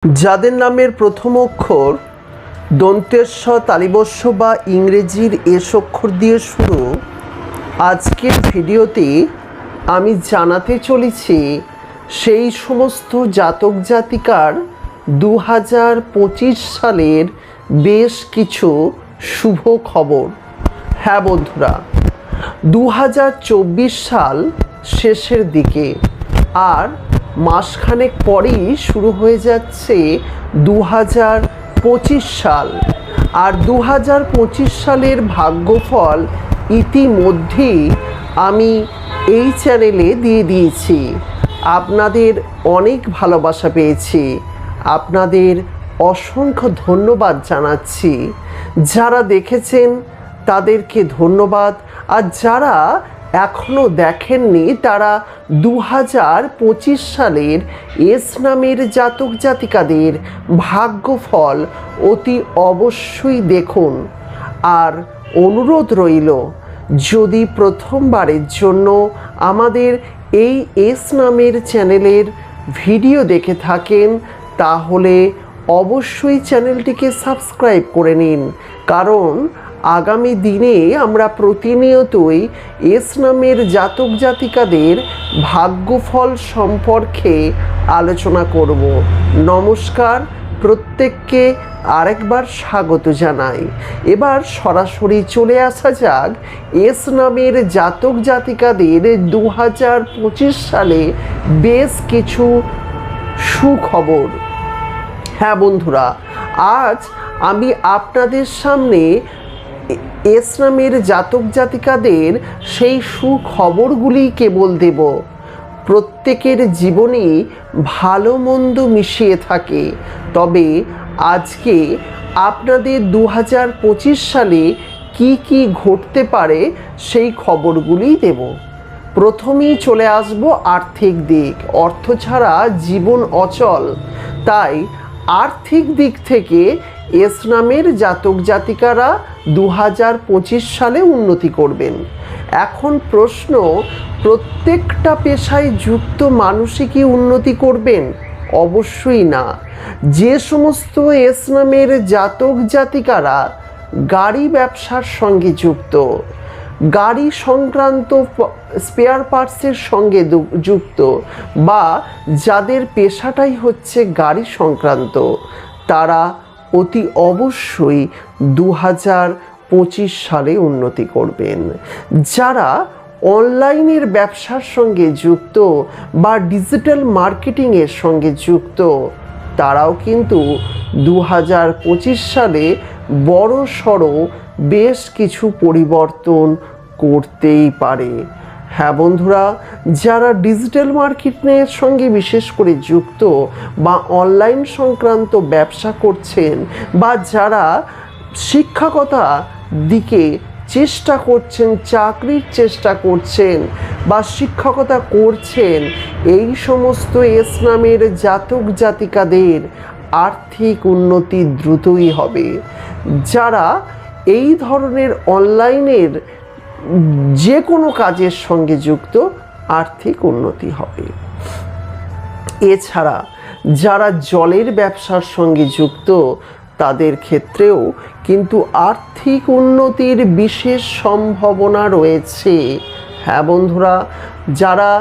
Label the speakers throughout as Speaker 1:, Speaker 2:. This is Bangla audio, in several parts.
Speaker 1: যাদের নামের প্রথম অক্ষর দন্তেস্ব তালিবস্য বা ইংরেজির এস অক্ষর দিয়ে শুরু, আজকের ভিডিওতে আমি জানাতে চলেছি সেই সমস্ত জাতক জাতিকার 2025 সালের বেশ কিছু শুভ খবর। হ্যাঁ বন্ধুরা, 2024 সাল শেষের দিকে আর মাসখানেক পরেই শুরু হয়ে যাচ্ছে 2025 সাল। আর 2025 সালের ভাগ্যফল ইতিমধ্যেই আমি এই চ্যানেলে দিয়ে দিয়েছি। আপনাদের অনেক ভালোবাসা পেয়েছি, আপনাদের অসংখ্য ধন্যবাদ জানাচ্ছি। যারা দেখেছেন তাদেরকে ধন্যবাদ, আর যারা এখনও দেখেননি তারা 2025 সালের এস নামের জাতক জাতিকাদের ভাগ্যফল অতি অবশ্যই দেখুন। আর অনুরোধ রইল, যদি প্রথমবারের জন্য আমাদের এই এস নামের চ্যানেলের ভিডিও দেখে থাকেন তাহলে অবশ্যই চ্যানেলটিকে সাবস্ক্রাইব করে নিন, কারণ আগামী দিনে আমরা প্রতিনিয়তই এস নামের জাতক জাতিকাদের ভাগ্যফল সম্পর্কে আলোচনা করব। নমস্কার, প্রত্যেককে আরেকবার স্বাগত জানাই। এবার সরাসরি চলে আসা যাক এস নামের জাতক জাতিকাদের 2025 সালে বেশ কিছু সুখবর। হ্যাঁ বন্ধুরা, আজ আমি আপনাদের সামনে এস নামের জাতক জাতিকাদের সেই সুখবরগুলি কেবল দেব। প্রত্যেকের জীবনেই ভালো মন্দ মিশিয়ে থাকে, তবে আজকে আপনাদের 2025 সালে কি কি ঘটতে পারে সেই খবরগুলিই দেব। প্রথমেই চলে আসব আর্থিক দিক। অর্থ ছাড়া জীবন অচল, তাই আর্থিক দিক থেকে এস নামের জাতক জাতিকারা 2025 সালে উন্নতি করবেন। এখন প্রশ্ন, প্রত্যেকটা পেশায় যুক্ত মানুষই কি উন্নতি করবেন? অবশ্যই না। যে সমস্ত এস নামের জাতক জাতিকারা গাড়ি ব্যবসার সঙ্গে যুক্ত, গাড়ি সংক্রান্ত স্পেয়ার পার্টসের সঙ্গে যুক্ত, বা যাদের পেশাটাই হচ্ছে গাড়ি সংক্রান্ত, তারা অতি অবশ্যই 2025 সালে উন্নতি করবেন। যারা অনলাইনের ব্যবসার সঙ্গে যুক্ত বা ডিজিটাল মার্কেটিংয়ের সঙ্গে যুক্ত, তারাও কিন্তু 2025 সালে বড় সড়ো বেশ কিছু পরিবর্তন করতেই পারে। হ্যাঁ বন্ধুরা, যারা ডিজিটাল মার্কেটিংয়ের সঙ্গে বিশেষ করে যুক্ত বা অনলাইন সংক্রান্ত ব্যবসা করছেন, বা যারা শিক্ষকতা দিকে চেষ্টা করছেন, চাকরির চেষ্টা করছেন বা শিক্ষকতা করছেন, এই সমস্ত এস নামের জাতক জাতিকাদের আর্থিক উন্নতি দ্রুতই হবে। যারা এই ধরনের অনলাইনের যে কোনো কাজের সঙ্গে যুক্ত, আর্থিক উন্নতি হবে। এছাড়া যারা জলের ব্যবসার সঙ্গে যুক্ত, তাদের ক্ষেত্রেও কিন্তু আর্থিক উন্নতির বিশেষ সম্ভাবনা রয়েছে। হ্যাঁ বন্ধুরা, যারা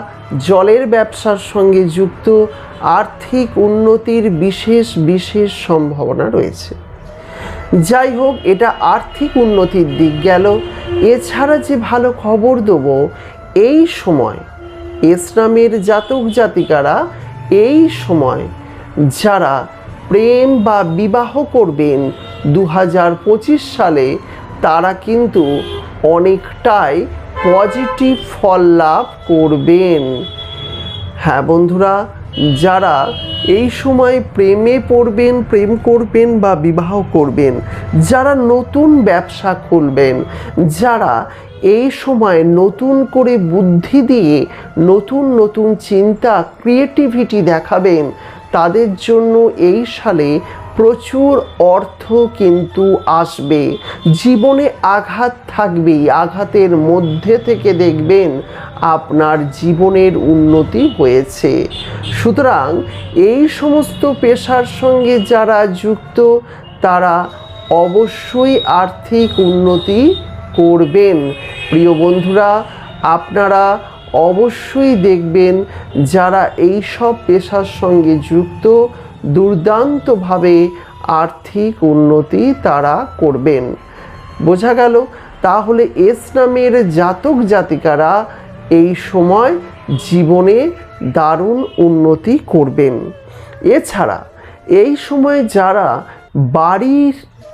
Speaker 1: জলের ব্যবসার সঙ্গে যুক্ত, আর্থিক উন্নতির বিশেষ সম্ভাবনা রয়েছে। যাই হোক, এটা আর্থিক উন্নতির দিক গেল। এছাড়া যে ভালো খবর দেব, এই সময় এস নামের জাতক জাতিকারা এই সময় যারা প্রেম বা বিবাহ করবেন 2025 সালে, তারা কিন্তু অনেকটাই পজিটিভ ফল লাভ করবেন। হ্যাঁ বন্ধুরা, যারা এই সময় প্রেমে পড়বেন, প্রেম করবেন বা বিবাহ করবেন, যারা নতুন ব্যবসা খুলবেন, যারা এই সময় নতুন করে বুদ্ধি দিয়ে নতুন চিন্তা, ক্রিয়েটিভিটি দেখাবেন, তাদের জন্য এই সালে প্রচুর অর্থ কিন্তু আসবে। জীবনে আঘাত থাকবেই, আঘাতের মধ্যে থেকে দেখবেন আপনার জীবনের উন্নতি হয়েছে। সুতরাং এই সমস্ত পেশার সঙ্গে যারা যুক্ত তারা অবশ্যই আর্থিক উন্নতি করবেন। প্রিয় বন্ধুরা, আপনারা অবশ্যই দেখবেন যারা এই সব পেশার সঙ্গে যুক্ত দুর্দান্তভাবে আর্থিক উন্নতি তারা করবেন। বোঝা গেল? তাহলে এস নামের জাতক জাতিকারা এই সময় জীবনে দারুণ উন্নতি করবেন। এছাড়া এই সময় যারা বাড়ি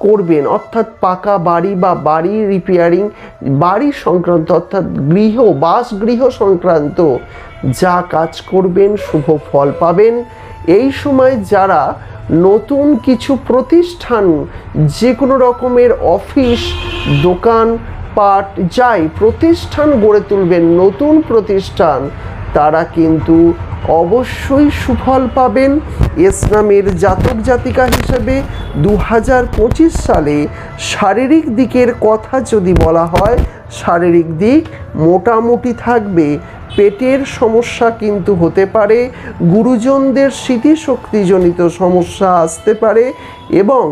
Speaker 1: করবেন, অর্থাৎ পাকা বাড়ি বা বাড়ি রিপেয়ারিং, বাড়ি সংক্রান্ত অর্থাৎ বাসগৃহ সংক্রান্ত যা কাজ করবেন শুভ ফল পাবেন। এই সময় যারা নতুন কিছু প্রতিষ্ঠান, যে কোনো রকমের অফিস, দোকান পাট যাই প্রতিষ্ঠান গড়ে তুলবেন, নতুন প্রতিষ্ঠান, তারা কিন্তু অবশ্যই সুফল পাবেন। এস নামের জাতক জাতিকা হিসেবে 2025 সালে শারীরিক দিকের কথা যদি বলা হয়, শারীরিক দিক মোটামুটি থাকবে। পেটের সমস্যা কিন্তু হতে পারে, গুরুজনদের স্মৃতিশক্তিজনিত সমস্যা আসতে পারে এবং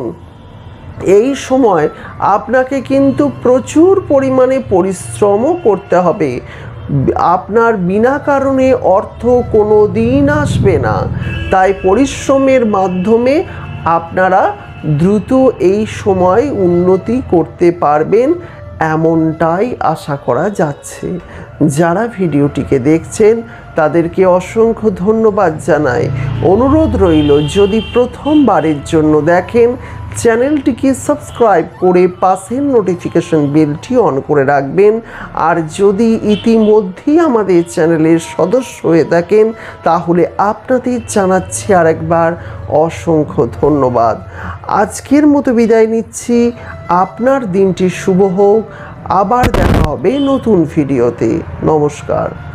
Speaker 1: এই সময় আপনাকে কিন্তু প্রচুর পরিমাণে পরিশ্রমও করতে হবে। আপনার বিনা কারণে অর্থ কোনো দিন আসবে না, তাই পরিশ্রমের মাধ্যমে আপনারা দ্রুত এই সময় উন্নতি করতে পারবেন, এমনটাই আশা করা যাচ্ছে। যারা ভিডিওটিকে দেখছেন তাদেরকে অসংখ্য ধন্যবাদ জানাই। অনুরোধ রইল, যদি প্রথমবারের জন্য দেখেন চ্যানেলটিকে সাবস্ক্রাইব করে পাশের নোটিফিকেশন বেলটি অন করে রাখবেন। আর যদি ইতিমধ্যেই আমাদের চ্যানেলের সদস্য হয়ে থাকেন তাহলে আপনাদের জানাচ্ছি আরেকবার অসংখ্য ধন্যবাদ। আজকের মতো বিদায় নিচ্ছি। আপনার দিনটি শুভ হোক। আবার দেখা হবে নতুন ভিডিওতে। নমস্কার।